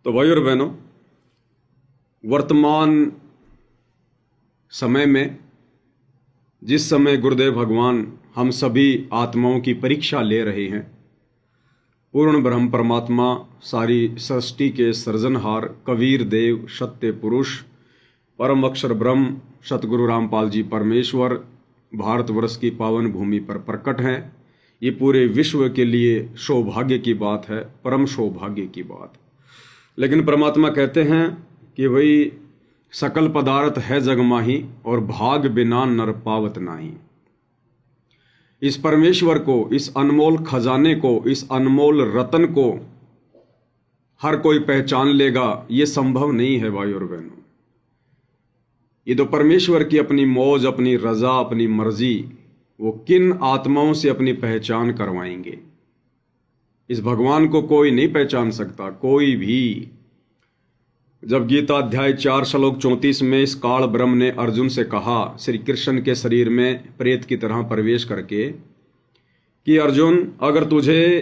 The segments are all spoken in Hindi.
तो भाई और बहनों, वर्तमान समय में जिस समय गुरुदेव भगवान हम सभी आत्माओं की परीक्षा ले रहे हैं, पूर्ण ब्रह्म परमात्मा सारी सृष्टि के सृजनहार कबीर देव सत्य पुरुष परम अक्षर ब्रह्म सतगुरु रामपाल जी परमेश्वर भारतवर्ष की पावन भूमि पर प्रकट हैं। ये पूरे विश्व के लिए सौभाग्य की बात है, परम सौभाग्य की बात। लेकिन परमात्मा कहते हैं कि भाई सकल पदार्थ है जग माही और भाग बिना नर पावत नाही। इस परमेश्वर को, इस अनमोल खजाने को, इस अनमोल रतन को हर कोई पहचान लेगा, ये संभव नहीं है भाई और बहनों। ये तो परमेश्वर की अपनी मौज, अपनी रजा, अपनी मर्जी, वो किन आत्माओं से अपनी पहचान करवाएंगे। इस भगवान को कोई नहीं पहचान सकता, कोई भी। जब गीता अध्याय 4 श्लोक 34 में इस काल ब्रह्म ने अर्जुन से कहा, श्री कृष्ण के शरीर में प्रेत की तरह प्रवेश करके, कि अर्जुन, अगर तुझे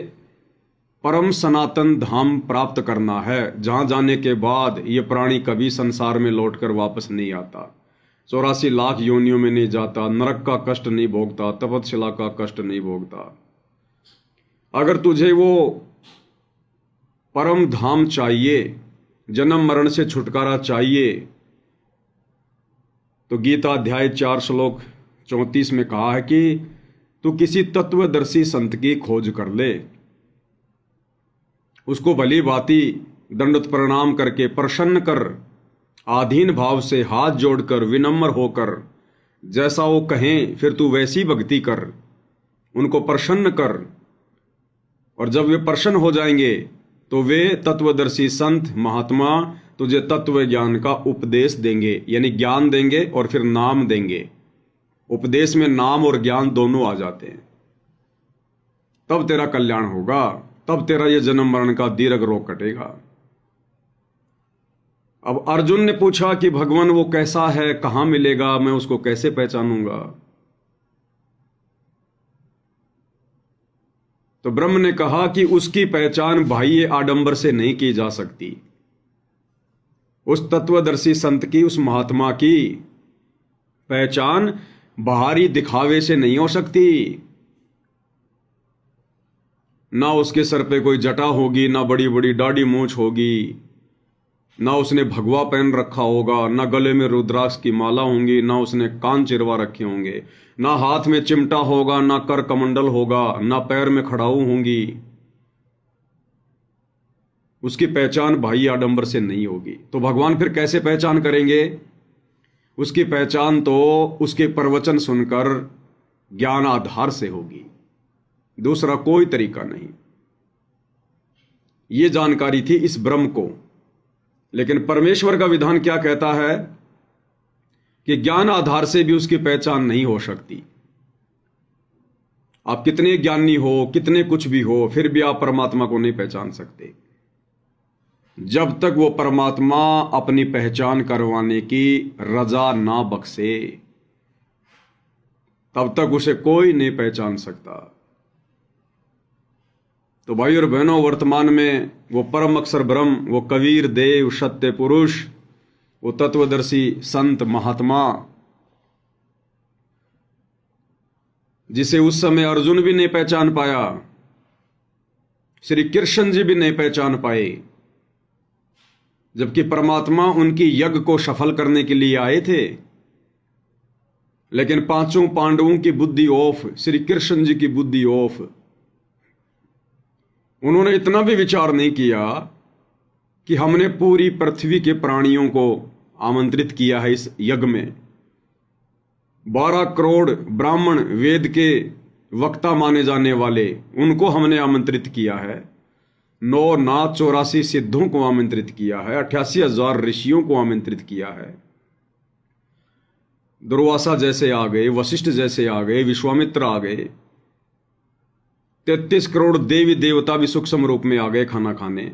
परम सनातन धाम प्राप्त करना है, जहां जाने के बाद ये प्राणी कभी संसार में लौटकर वापस नहीं आता, 84 लाख योनियों में नहीं जाता, नरक का कष्ट नहीं भोगता, तपस्या का कष्ट नहीं भोगता, अगर तुझे वो परम धाम चाहिए, जन्म मरण से छुटकारा चाहिए, तो गीता अध्याय 4 श्लोक 34 में कहा है कि तू किसी तत्वदर्शी संत की खोज कर ले, उसको भली भांति दंडवत प्रणाम करके प्रसन्न कर, आधीन भाव से हाथ जोड़कर विनम्र होकर जैसा वो कहें फिर तू वैसी भक्ति कर, उनको प्रसन्न कर। और जब वे प्रसन्न हो जाएंगे तो वे तत्वदर्शी संत महात्मा तुझे तत्व ज्ञान का उपदेश देंगे, यानी ज्ञान देंगे और फिर नाम देंगे। उपदेश में नाम और ज्ञान दोनों आ जाते हैं। तब तेरा कल्याण होगा, तब तेरा ये जन्म मरण का दीर्घ रोग कटेगा। अब अर्जुन ने पूछा कि भगवान वो कैसा है, कहां मिलेगा, मैं उसको कैसे पहचानूंगा। तो ब्रह्म ने कहा कि उसकी पहचान बाह्य आडंबर से नहीं की जा सकती। उस तत्वदर्शी संत की, उस महात्मा की पहचान बाहरी दिखावे से नहीं हो सकती। ना उसके सर पे कोई जटा होगी, ना बड़ी बड़ी दाढ़ी मूंछ होगी, ना उसने भगवा पहन रखा होगा, ना गले में रुद्राक्ष की माला होंगी, ना उसने कान चिरवा रखे होंगे, ना हाथ में चिमटा होगा, ना कर कमंडल होगा, ना पैर में खड़ाऊ होंगी। उसकी पहचान बाह्य आडंबर से नहीं होगी। तो भगवान फिर कैसे पहचान करेंगे? उसकी पहचान तो उसके प्रवचन सुनकर ज्ञान आधार से होगी, दूसरा कोई तरीका नहीं। ये जानकारी थी इस ब्रह्म को। लेकिन परमेश्वर का विधान क्या कहता है कि ज्ञान आधार से भी उसकी पहचान नहीं हो सकती। आप कितने ज्ञानी हो, कितने कुछ भी हो, फिर भी आप परमात्मा को नहीं पहचान सकते। जब तक वो परमात्मा अपनी पहचान करवाने की रजा ना बख्शे, तब तक उसे कोई नहीं पहचान सकता। तो भाई और बहनों, वर्तमान में वो परम अक्षर ब्रह्म, वो कबीर देव सत्य पुरुष, वो तत्वदर्शी संत महात्मा, जिसे उस समय अर्जुन भी नहीं पहचान पाया, श्री कृष्ण जी भी नहीं पहचान पाए, जबकि परमात्मा उनकी यज्ञ को सफल करने के लिए आए थे। लेकिन पांचों पांडवों की बुद्धि ऑफ, श्री कृष्ण जी की बुद्धि ऑफ। उन्होंने इतना भी विचार नहीं किया कि हमने पूरी पृथ्वी के प्राणियों को आमंत्रित किया है इस यज्ञ में। 12 करोड़ ब्राह्मण, वेद के वक्ता माने जाने वाले, उनको हमने आमंत्रित किया है। 9 नाथ 84 सिद्धों को आमंत्रित किया है। 88,000 ऋषियों को आमंत्रित किया है। दुर्वासा जैसे आ गए, वशिष्ठ जैसे आ गए, विश्वामित्र आ गए, 33 करोड़ देवी देवता भी सूक्ष्म रूप में आ गए खाना खाने।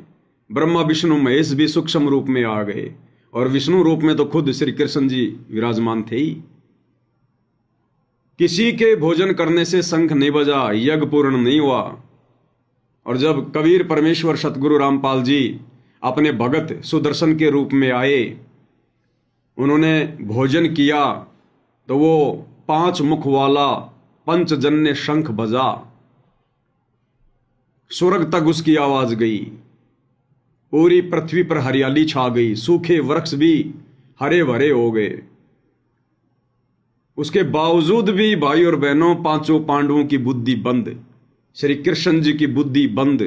ब्रह्मा विष्णु महेश भी सूक्ष्म रूप में आ गए, और विष्णु रूप में तो खुद श्री कृष्ण जी विराजमान थे ही। किसी के भोजन करने से शंख नहीं बजा, यज्ञ पूर्ण नहीं हुआ। और जब कबीर परमेश्वर सतगुरु रामपाल जी अपने भगत सुदर्शन के रूप में आए, उन्होंने भोजन किया तो वो 5 मुख वाला पंचजन्य शंख बजा, स्वर्ग तक उसकी आवाज गई, पूरी पृथ्वी पर हरियाली छा गई, सूखे वृक्ष भी हरे भरे हो गए। उसके बावजूद भी भाई और बहनों, 5 पांडवों की बुद्धि बंद, श्री कृष्ण जी की बुद्धि बंद,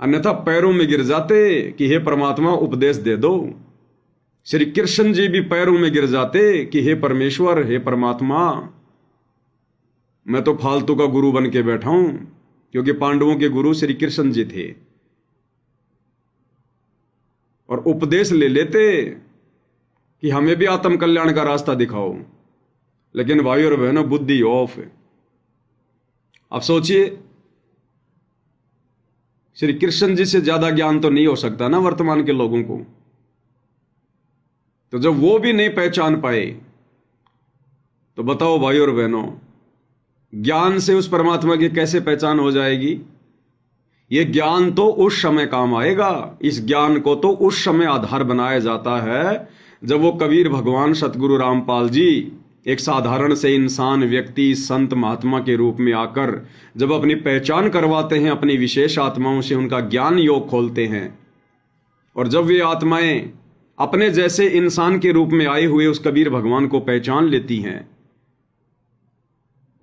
अन्यथा पैरों में गिर जाते कि हे परमात्मा उपदेश दे दो। श्री कृष्ण जी भी पैरों में गिर जाते कि हे परमेश्वर, हे परमात्मा, मैं तो फालतू का गुरु बन के बैठा हूं, क्योंकि पांडवों के गुरु श्री कृष्ण जी थे। और उपदेश ले लेते कि हमें भी आत्म कल्याण का रास्ता दिखाओ, लेकिन भाई और बहनों बुद्धि ऑफ है। अब सोचिए, श्री कृष्ण जी से ज्यादा ज्ञान तो नहीं हो सकता ना वर्तमान के लोगों को। तो जब वो भी नहीं पहचान पाए तो बताओ भाई और बहनों, ज्ञान से उस परमात्मा की कैसे पहचान हो जाएगी? ये ज्ञान तो उस समय काम आएगा, इस ज्ञान को तो उस समय आधार बनाया जाता है जब वो कबीर भगवान सतगुरु रामपाल जी एक साधारण से इंसान, व्यक्ति, संत, महात्मा के रूप में आकर जब अपनी पहचान करवाते हैं, अपनी विशेष आत्माओं से उनका ज्ञान योग खोलते हैं, और जब वे आत्माएं अपने जैसे इंसान के रूप में आए हुए उस कबीर भगवान को पहचान लेती हैं,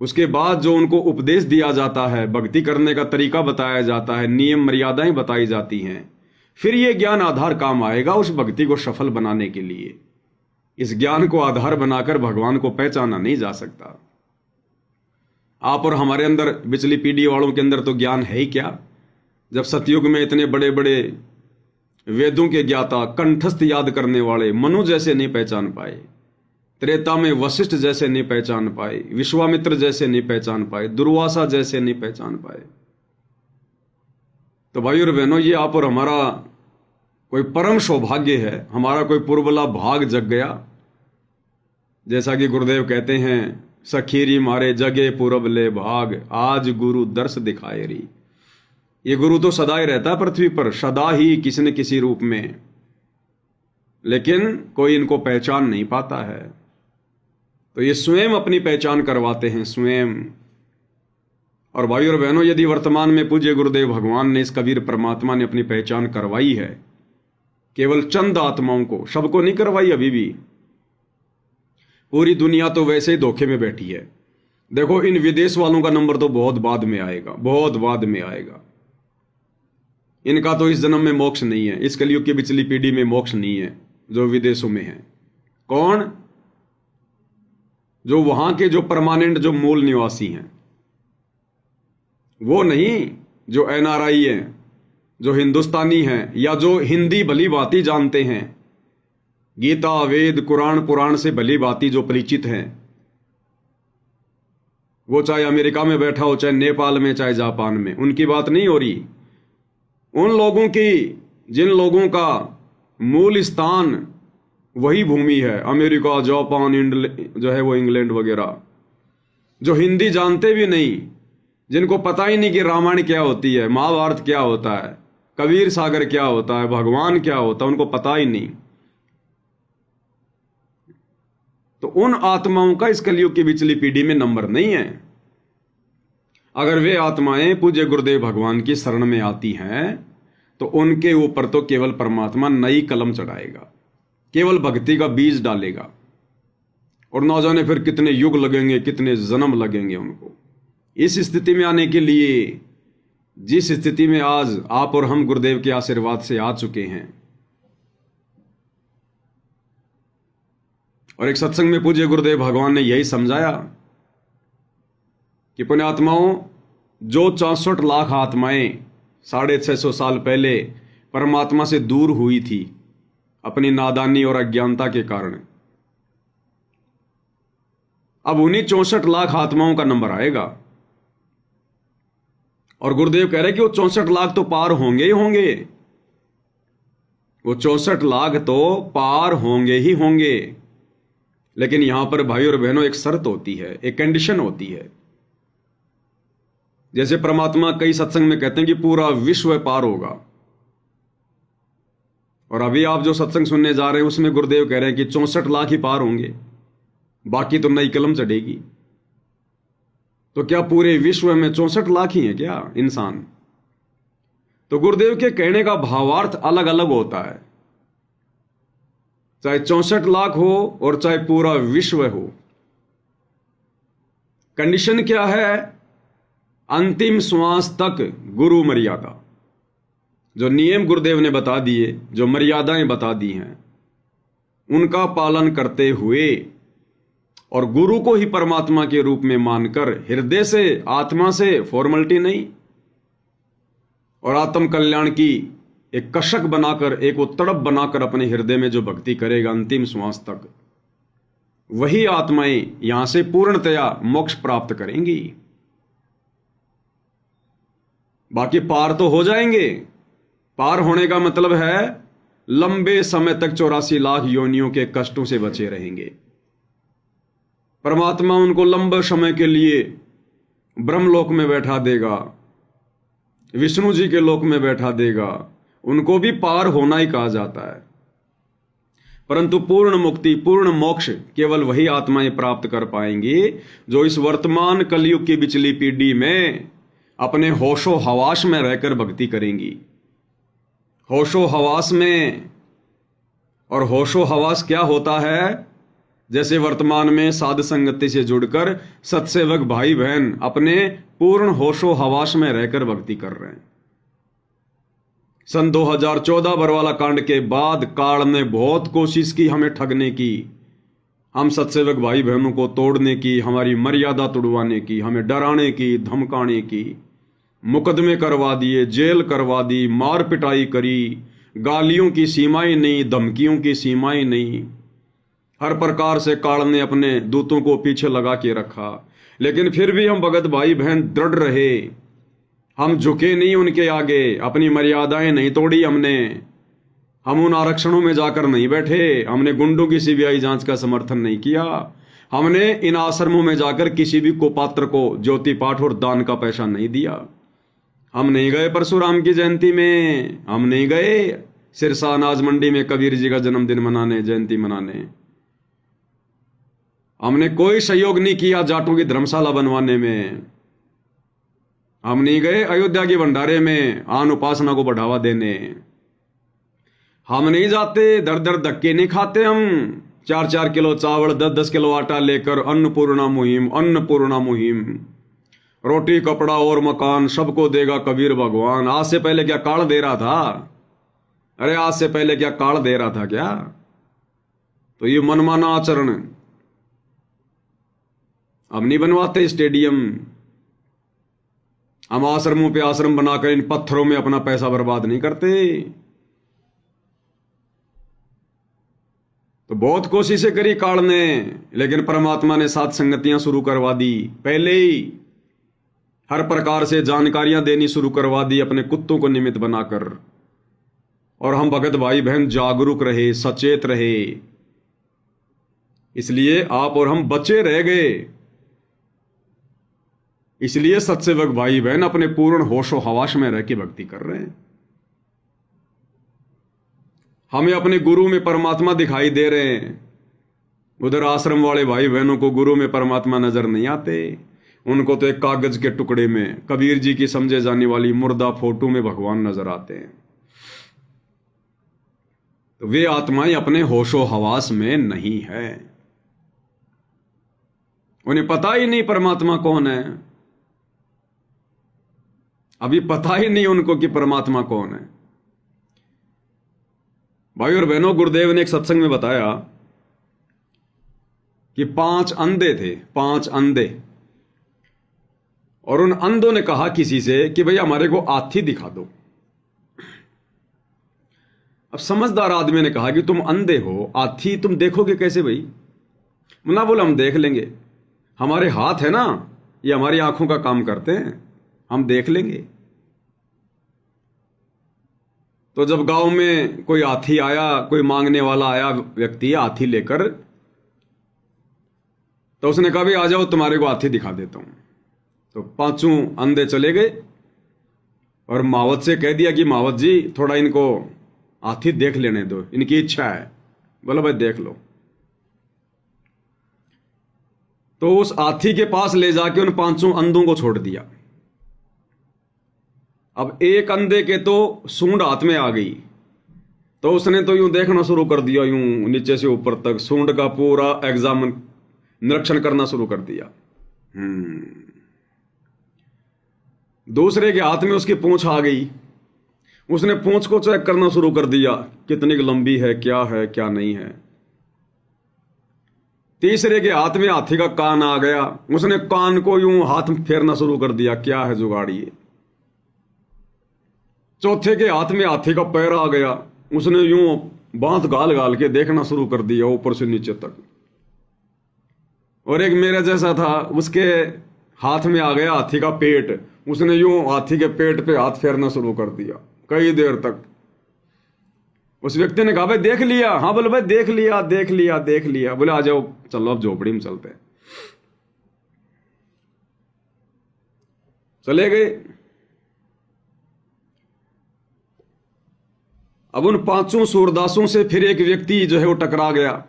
उसके बाद जो उनको उपदेश दिया जाता है, भक्ति करने का तरीका बताया जाता है, नियम मर्यादाएं बताई जाती हैं, फिर ये ज्ञान आधार काम आएगा उस भक्ति को सफल बनाने के लिए। इस ज्ञान को आधार बनाकर भगवान को पहचाना नहीं जा सकता। आप और हमारे अंदर, पिछली पीढ़ी वालों के अंदर तो ज्ञान है ही क्या। जब सतयुग में इतने बड़े बड़े वेदों के ज्ञाता, कंठस्थ याद करने वाले मनु जैसे नहीं पहचान पाए, त्रेता में वशिष्ठ जैसे नहीं पहचान पाए, विश्वामित्र जैसे नहीं पहचान पाए, दुर्वासा जैसे नहीं पहचान पाए, तो भाई और बहनों, ये आप और हमारा कोई परम सौभाग्य है, हमारा कोई पुरबला भाग जग गया। जैसा कि गुरुदेव कहते हैं, सखीरी मारे जगे पुरबले भाग, आज गुरु दर्श दिखाए री। ये गुरु तो सदा ही रहता है पृथ्वी पर, सदा ही किसी न किसी रूप में, लेकिन कोई इनको पहचान नहीं पाता है। तो ये स्वयं अपनी पहचान करवाते हैं, स्वयं। और भाई और बहनों, यदि वर्तमान में पूज्य गुरुदेव भगवान ने, इस कबीर परमात्मा ने अपनी पहचान करवाई है केवल चंद आत्माओं को, सबको नहीं करवाई अभी भी। पूरी दुनिया तो वैसे ही धोखे में बैठी है। देखो, इन विदेश वालों का नंबर तो बहुत बाद में आएगा, बहुत बाद में आएगा। इनका तो इस जन्म में मोक्ष नहीं है, इस कलयुग की पिछली पीढ़ी में मोक्ष नहीं है जो विदेशों में है। कौन? जो वहां के जो परमानेंट, जो मूल निवासी हैं, वो नहीं जो एनआरआई हैं, जो हिंदुस्तानी हैं, या जो हिंदी भली भांति जानते हैं, गीता, वेद, कुरान, पुराण से भली भांति जो परिचित हैं, वो चाहे अमेरिका में बैठा हो, चाहे नेपाल में, चाहे जापान में, उनकी बात नहीं हो रही। उन लोगों की, जिन लोगों का मूल स्थान वही भूमि है, अमेरिका, जापान, जो है वो इंग्लैंड वगैरह, जो हिंदी जानते भी नहीं, जिनको पता ही नहीं कि रामायण क्या होती है, महाभारत क्या होता है, कबीर सागर क्या होता है, भगवान क्या होता है, उनको पता ही नहीं। तो उन आत्माओं का इस कलयुग की पिछली पीढ़ी में नंबर नहीं है। अगर वे आत्माएं पूज्य गुरुदेव भगवान की शरण में आती हैं तो उनके ऊपर तो केवल परमात्मा नई कलम चढ़ाएगा, केवल भक्ति का बीज डालेगा, और ना जाने फिर कितने युग लगेंगे, कितने जन्म लगेंगे उनको इस स्थिति में आने के लिए, जिस स्थिति में आज आप और हम गुरुदेव के आशीर्वाद से आ चुके हैं। और एक सत्संग में पूज्य गुरुदेव भगवान ने यही समझाया कि पुण्यात्माओं, जो 64 लाख आत्माएं 650 साल पहले परमात्मा से दूर हुई थी अपनी नादानी और अज्ञानता के कारण, अब उन्हीं 64 लाख आत्माओं का नंबर आएगा। और गुरुदेव कह रहे कि वो 64 लाख तो पार होंगे ही होंगे, वो 64 लाख तो पार होंगे ही होंगे। लेकिन यहां पर भाई और बहनों एक शर्त होती है, एक कंडीशन होती है। जैसे परमात्मा कई सत्संग में कहते हैं कि पूरा विश्व पार होगा, और अभी आप जो सत्संग सुनने जा रहे हैं उसमें गुरुदेव कह रहे हैं कि 64 लाख ही पार होंगे, बाकी तो नई कलम चढ़ेगी। तो क्या पूरे विश्व में 64 लाख ही हैं क्या इंसान? तो गुरुदेव के कहने का भावार्थ अलग अलग होता है, चाहे 64 लाख हो और चाहे पूरा विश्व हो। कंडीशन क्या है? अंतिम श्वास तक गुरु मर्यादा, जो नियम गुरुदेव ने बता दिए, जो मर्यादाएं बता दी हैं, उनका पालन करते हुए और गुरु को ही परमात्मा के रूप में मानकर हृदय से, आत्मा से, फॉर्मेलिटी नहीं, और आत्म कल्याण की एक कशक बनाकर, एक वो तड़प बनाकर अपने हृदय में जो भक्ति करेगा अंतिम श्वास तक, वही आत्माएं यहां से पूर्णतया मोक्ष प्राप्त करेंगी। बाकी पार तो हो जाएंगे। पार होने का मतलब है लंबे समय तक 84 लाख योनियों के कष्टों से बचे रहेंगे। परमात्मा उनको लंबे समय के लिए ब्रह्मलोक में बैठा देगा, विष्णु जी के लोक में बैठा देगा। उनको भी पार होना ही कहा जाता है। परंतु पूर्ण मुक्ति, पूर्ण मोक्ष केवल वही आत्माएं प्राप्त कर पाएंगी जो इस वर्तमान कलयुग की बिचली पीढ़ी में अपने होशो हवास में रहकर भक्ति करेंगी। होशो हवास में, और होशो हवास क्या होता है? जैसे वर्तमान में साध संगति से जुड़कर सत्सेवक भाई बहन अपने पूर्ण होशो हवास में रहकर भक्ति कर रहे हैं। सन 2014 बरवाला कांड के बाद काल ने बहुत कोशिश की हमें ठगने की, हम सत्सेवक भाई बहनों को तोड़ने की, हमारी मर्यादा तुड़वाने की, हमें डराने की, धमकाने की, मुकदमे करवा दिए, जेल करवा दी, मार पिटाई करी, गालियों की सीमाएं नहीं, धमकियों की सीमाएं नहीं। हर प्रकार से काल ने अपने दूतों को पीछे लगा के रखा, लेकिन फिर भी हम भगत भाई बहन दृढ़ रहे। हम झुके नहीं उनके आगे, अपनी मर्यादाएं नहीं तोड़ी हमने। हम उन आरक्षणों में जाकर नहीं बैठे, हमने गुंडों की सीबीआई जांच का समर्थन नहीं किया, हमने इन आश्रमों में जाकर किसी भी कुपात्र को ज्योति पाठ और दान का पैसा नहीं दिया। हम नहीं गए परशुराम की जयंती में, हम नहीं गए सिरसा अनाज मंडी में कबीर जी का जन्मदिन मनाने, जयंती मनाने। हमने कोई सहयोग नहीं किया जाटों की धर्मशाला बनवाने में। हम नहीं गए अयोध्या के भंडारे में आन उपासना को बढ़ावा देने। हम नहीं जाते, दर दर धक्के नहीं खाते हम 4-4 किलो चावल, 10-10 किलो आटा लेकर अन्नपूर्णा मुहिम, अन्नपूर्णा मुहिम, रोटी कपड़ा और मकान सबको देगा कबीर भगवान। आज से पहले क्या काल दे रहा था? अरे आज से पहले क्या काल दे रहा था क्या? तो ये मनमाना आचरण। हम नहीं बनवाते स्टेडियम, हम आश्रमों पे आश्रम बनाकर इन पत्थरों में अपना पैसा बर्बाद नहीं करते। तो बहुत कोशिशें करी काल ने, लेकिन परमात्मा ने साथ संगतियां शुरू करवा दी पहले ही। हर प्रकार से जानकारियां देनी शुरू करवा दी अपने कुत्तों को निमित्त बनाकर। और हम भगत भाई बहन जागरूक रहे, सचेत रहे, इसलिए आप और हम बचे रह गए। इसलिए सत्सेवक भाई बहन अपने पूर्ण होशो हवास में रह के भक्ति कर रहे हैं। हमें अपने गुरु में परमात्मा दिखाई दे रहे हैं। उधर आश्रम वाले भाई बहनों को गुरु में परमात्मा नजर नहीं आते। उनको तो एक कागज के टुकड़े में कबीर जी की समझे जाने वाली मुर्दा फोटो में भगवान नजर आते हैं। तो वे आत्माएं अपने होशो हवास में नहीं है। उन्हें पता ही नहीं परमात्मा कौन है। अभी पता ही नहीं उनको कि परमात्मा कौन है। भाई और बहनों, गुरुदेव ने एक सत्संग में बताया कि 5 अंधे थे, 5 अंधे, और उन अंधों ने कहा किसी से कि भैया हमारे को हाथी दिखा दो। अब समझदार आदमी ने कहा कि तुम अंधे हो, हाथी तुम देखोगे कैसे भाई? मुन्ना बोला हम देख लेंगे, हमारे हाथ है ना, ये हमारी आंखों का काम करते हैं, हम देख लेंगे। तो जब गांव में कोई हाथी आया, कोई मांगने वाला आया व्यक्ति हाथी लेकर, तो उसने कहा भाई आ जाओ तुम्हारे को हाथी दिखा देता हूं। तो 5 अंधे चले गए और मावत से कह दिया कि मावत जी थोड़ा इनको हाथी देख लेने दो, इनकी इच्छा है। बोला भाई देख लो। तो उस हाथी के पास ले जाके उन 5 अंधों को छोड़ दिया। अब एक अंधे के तो सूंड हाथ में आ गई, तो उसने तो यूं देखना शुरू कर दिया, यूं नीचे से ऊपर तक सूंड का पूरा एग्जामिन निरीक्षण करना शुरू कर दिया। दूसरे के हाथ में उसकी पूंछ आ गई, उसने पूंछ को चेक करना शुरू कर दिया, कितनी लंबी है क्या नहीं है। तीसरे के हाथ में हाथी का कान आ गया, उसने कान को यूं हाथ में फेरना शुरू कर दिया, क्या है जुगाड़ ये। चौथे के हाथ में हाथी का पैर आ गया, उसने यूं बांध गाल गाल के देखना शुरू कर दिया ऊपर से नीचे तक। और एक मेरे जैसा था, उसके हाथ में आ गया हाथी का पेट, उसने यूं हाथी के पेट पे हाथ फेरना शुरू कर दिया कई देर तक। उस व्यक्ति ने कहा भाई देख लिया? हाँ बोले भाई देख लिया। बोले आ जाओ चलो अब झोपड़ी में चलते हैं। चले गए। अब उन 5 सूरदासों से फिर एक व्यक्ति जो है वो टकरा गया,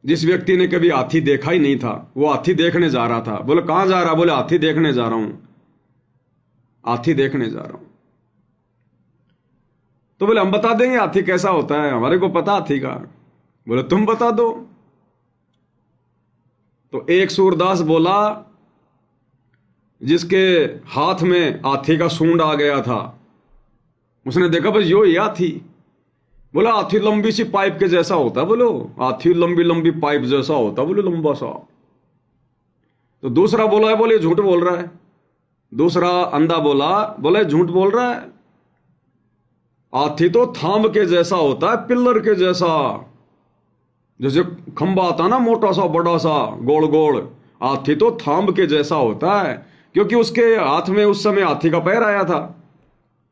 जिस व्यक्ति ने कभी हाथी देखा ही नहीं था। वो हाथी देखने जा रहा था। बोले कहां जा रहा? बोले हाथी देखने जा रहा हूं, हाथी देखने जा रहा हूं। तो बोले हम बता देंगे हाथी कैसा होता है, हमारे को पता हाथी का। बोले तुम बता दो। तो एक सूरदास बोला, जिसके हाथ में हाथी का सूंड आ गया था, उसने देखा बस यो ही हाथी। बोला हाथी लंबी सी पाइप के जैसा होता। बोलो हाथी लंबी पाइप जैसा होता, बोले लंबा सा। तो दूसरा बोला है, बोले झूठ बोल रहा है। दूसरा अंधा बोला, बोले झूठ बोल रहा है, हाथी तो थाम के जैसा होता है, पिल्लर के जैसा। जैसे खंबा आता ना मोटा सा बड़ा सा गोल गोल, हाथी तो थाम के जैसा होता है। क्योंकि उसके हाथ में उस समय हाथी का पैर आया था,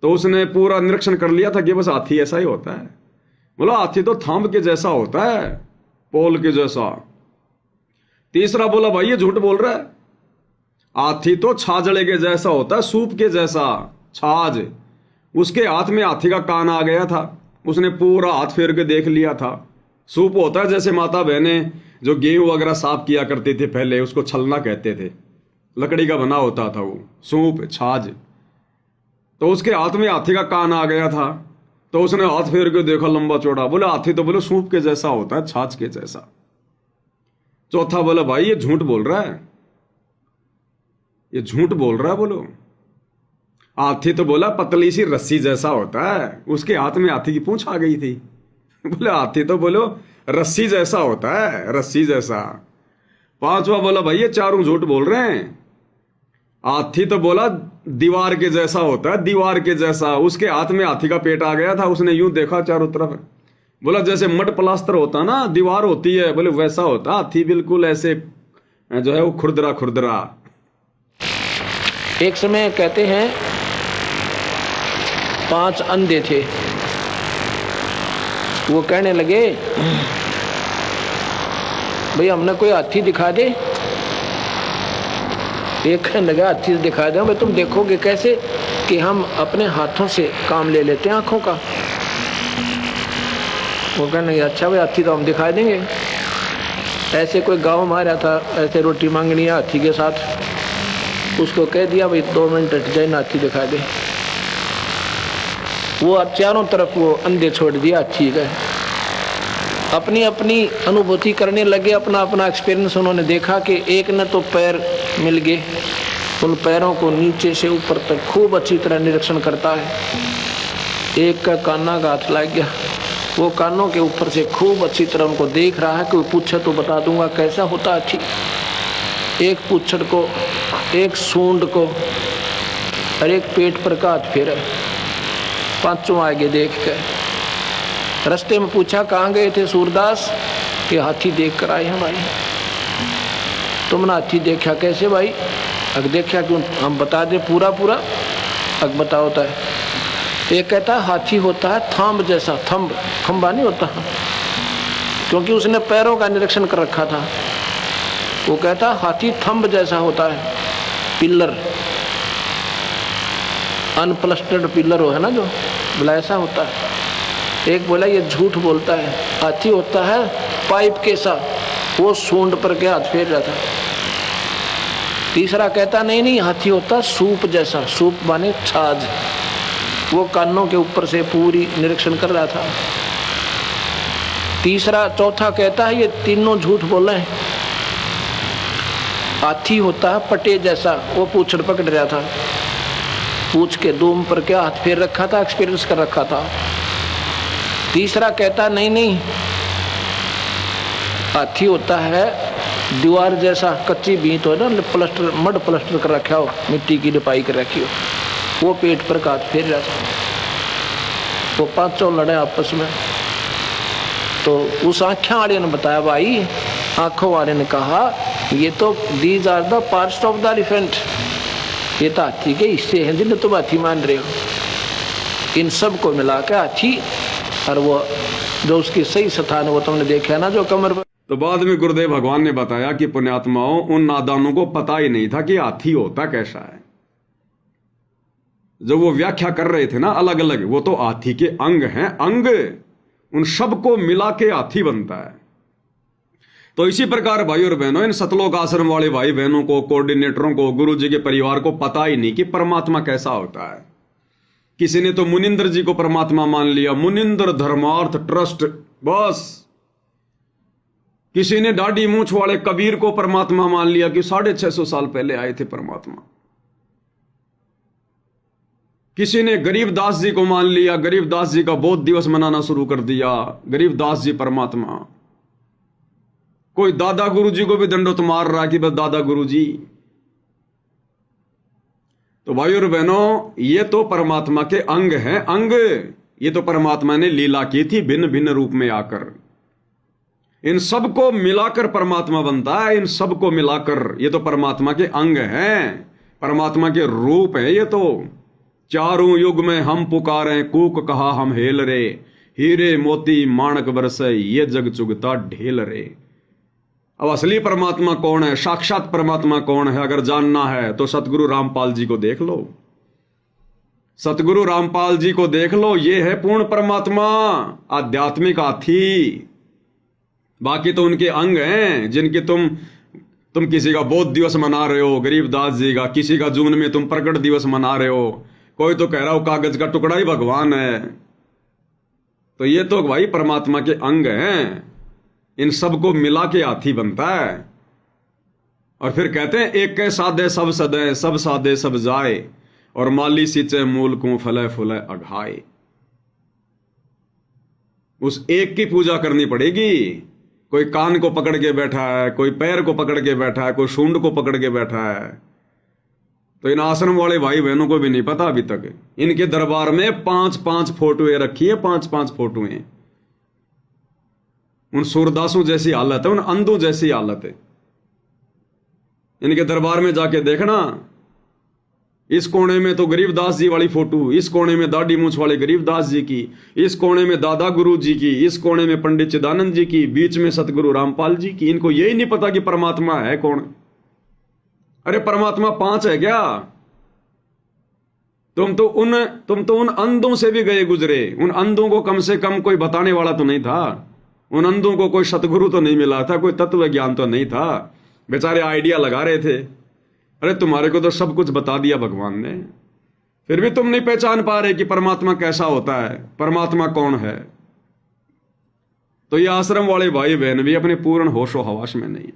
तो उसने पूरा निरीक्षण कर लिया था कि बस हाथी ऐसा ही होता है। बोला हाथी तो थाम के जैसा होता है, पोल के जैसा। तीसरा बोला भाई ये झूठ बोल रहा है, हाथी तो छाजड़े के जैसा होता है, सूप के जैसा छाज। उसके हाथ में हाथी का कान आ गया था, उसने पूरा हाथ फेर के देख लिया था। सूप होता है जैसे माता बहनें जो गेहूं वगैरह साफ किया करते थे पहले, उसको छलना कहते थे, लकड़ी का बना होता था वो सूप छाज। तो उसके हाथ में हाथी का कान आ गया था, तो उसने हाथ फेर के देखा लंबा चौड़ा। बोले हाथी तो बोले सूप के जैसा होता है, छाछ के जैसा। चौथा बोला भाई ये झूठ बोल रहा है, ये झूठ बोल रहा है। बोलो हाथी तो बोला पतली सी रस्सी जैसा होता है, उसके हाथ में हाथी की पूंछ आ गई थी। बोले हाथी तो बोलो रस्सी जैसा होता है, रस्सी जैसा। पांचवा बोला भाई ये चारों झूठ बोल रहे हैं, हाथी तो बोला दीवार के जैसा होता है, दीवार के जैसा। उसके हाथ में हाथी का पेट आ गया था, उसने यूं देखा चारों तरफ। बोला जैसे मड प्लास्टर होता ना, दीवार होती है, बोले वैसा होता हाथी, बिल्कुल ऐसे जो है वो खुरदरा खुरदरा। एक समय कहते हैं 5 अंधे थे, वो कहने लगे भाई हमने कोई हाथी दिखा दे। एक कहने लगा हाथी दिखा दो। भाई तुम देखोगे कैसे कि हम अपने हाथों से काम ले लेते हैं आंखों का। वो कहने लगे अच्छा भाई हाथी तो हम दिखा देंगे। ऐसे कोई गांव में आ रहा था, ऐसे रोटी मांगनी है हाथी के साथ, उसको कह दिया भाई 2 मिनट हट जाए हाथी दिखा दे। वो चारों तरफ वो अंधे छोड़ दिया हाथी गए, अपनी अपनी अनुभूति करने लगे, अपना अपना एक्सपीरियंस उन्होंने देखा कि एक ने तो पैर मिल गए, उन पैरों को नीचे से ऊपर तक खूब अच्छी तरह निरीक्षण करता है। एक का काना का हाथ लग गया, वो कानों के ऊपर से खूब अच्छी तरह उनको देख रहा है, कोई पूछे तो बता दूंगा कैसा होता हाथी। एक पूछड़ को, एक सूंड को और एक पेट पर का हाथ फेरा। 5 आगे देख कर रास्ते में पूछा कहाँ गए थे सूरदास, कि हाथी देख कर आए हैं भाई। तुमने हाथी देखा कैसे भाई? अगर देखा क्यों हम बता दें पूरा पूरा। अगर बता होता है, एक कहता है हाथी होता है थांब जैसा, थंब खंबा नहीं होता, क्योंकि उसने पैरों का निरीक्षण कर रखा था। वो कहता है हाथी थंब जैसा होता है, पिल्लर अनप्लस्टर्ड पिल्लर हो है ना जो, बोला ऐसा होता है। एक बोला ये झूठ बोलता है, हाथी होता है पाइप के सा, वो सूंड पर के हाथ फेर रहा था। तीसरा कहता नहीं नहीं, हाथी होता सूप जैसा, सूप माने छाछ, वो कानों के ऊपर से पूरी निरीक्षण कर रहा था। चौथा कहता है ये तीनों झूठ बोले हैं। हाथी होता है पटे जैसा, वो पूंछड़ पकड़ रहा था, पूंछ के दूम पर क्या हाथ फेर रखा था, एक्सपीरियंस कर रखा था। तीसरा कहता नहीं नहीं, हाथी होता है दीवार जैसा, कच्ची बीत हो ना, प्लास्टर मड प्लास्टर कर रखा हो, मिट्टी की लिपाई कर रखी हो, वो पेट पर हाथ फेर रहा था। वो पांचों लड़े आपस में। तो उस आँखों वाले ने बताया, भाई आंखों वाले ने कहा ये तो these are the parts of the elephant, ये तो हाथी के हिस्से हैं जिन्हें तुम हाथी मान रहे हो। इन सब को मिला के हाथी, और वो जो उसकी सही स्थान है वो तुमने देखा ना, जो कमर पर। तो बाद में गुरुदेव भगवान ने बताया कि पुण्यात्माओं, उन नादानों को पता ही नहीं था कि हाथी होता कैसा है। जो वो व्याख्या कर रहे थे ना अलग अलग, वो तो हाथी के अंग हैं, अंग, उन सबको मिला के हाथी बनता है। तो इसी प्रकार भाई और बहनों, इन सतलोक आश्रम वाले भाई बहनों को, कोऑर्डिनेटरों को, गुरु जी के परिवार को पता ही नहीं कि परमात्मा कैसा होता है। किसी ने तो मुनिंद्र जी को परमात्मा मान लिया, मुनिंद्र धर्मार्थ ट्रस्ट, बस। किसी ने दाढ़ी मूंछ वाले कबीर को परमात्मा मान लिया कि 650 साल पहले आए थे परमात्मा। किसी ने गरीबदास जी को मान लिया, गरीबदास जी का बौद्ध दिवस मनाना शुरू कर दिया, गरीबदास जी परमात्मा। कोई दादा गुरु जी को भी दंडोत मार रहा कि बस दादा गुरु जी। तो भाई और बहनों, ये तो परमात्मा के अंग हैं, अंग। ये तो परमात्मा ने लीला की थी भिन्न भिन्न रूप में आकर। इन सबको मिलाकर परमात्मा बनता है, इन सबको मिलाकर। ये तो परमात्मा के अंग हैं, परमात्मा के रूप हैं। ये तो चारों युग में हम पुकारें, कूक कहा हम हेल रे, हीरे मोती माणक बरसे, ये जग चुगता ढेल रे। अब असली परमात्मा कौन है, साक्षात परमात्मा कौन है, अगर जानना है तो सतगुरु रामपाल जी को देख लो। सतगुरु रामपाल जी को देख लो, ये है पूर्ण परमात्मा, आध्यात्मिक हाथी। बाकी तो उनके अंग हैं जिनके तुम किसी का बौद्ध दिवस मना रहे हो, गरीबदास जी का, किसी का जून में तुम प्रकट दिवस मना रहे हो, कोई तो कह रहा हो कागज का टुकड़ा ही भगवान है। तो ये तो भाई परमात्मा के अंग हैं, इन सबको मिला के हाथी बनता है। और फिर कहते हैं एक के साधे सब सदे, सब साधे सब जाए, और माली सींचे मूल को फले फुले अघाए। उस एक की पूजा करनी पड़ेगी। कोई कान को पकड़ के बैठा है, कोई पैर को पकड़ के बैठा है, कोई सूंड को पकड़ के बैठा है। तो इन आश्रम वाले भाई बहनों को भी नहीं पता अभी तक। इनके दरबार में 5-5 फोटोएं रखी है, 5-5 फोटोएं। उन सूरदासों जैसी हालत है, उन अंधों जैसी हालत है। इनके दरबार में जाके देखना, इस कोने में तो गरीबदास जी वाली फोटो, इस कोने में दाढ़ी मूंछ वाले गरीबदास जी की, इस कोने में दादा गुरु जी की, इस कोने में पंडित चिदानंद जी की, बीच में सतगुरु रामपाल जी की। इनको यही नहीं पता कि परमात्मा है कौन। अरे परमात्मा 5 है क्या? तुम तो उन अंधों से भी गए गुजरे। उन अंधों को कम से कम कोई बताने वाला तो नहीं था। उन अंधों को कोई सतगुरु तो नहीं मिला था, कोई तत्व ज्ञान तो नहीं था। बेचारे आइडिया लगा रहे थे। अरे तुम्हारे को तो सब कुछ बता दिया भगवान ने, फिर भी तुम नहीं पहचान पा रहे कि परमात्मा कैसा होता है, परमात्मा कौन है। तो ये आश्रम वाले भाई बहन भी अपने पूर्ण होशो हवास में नहीं है।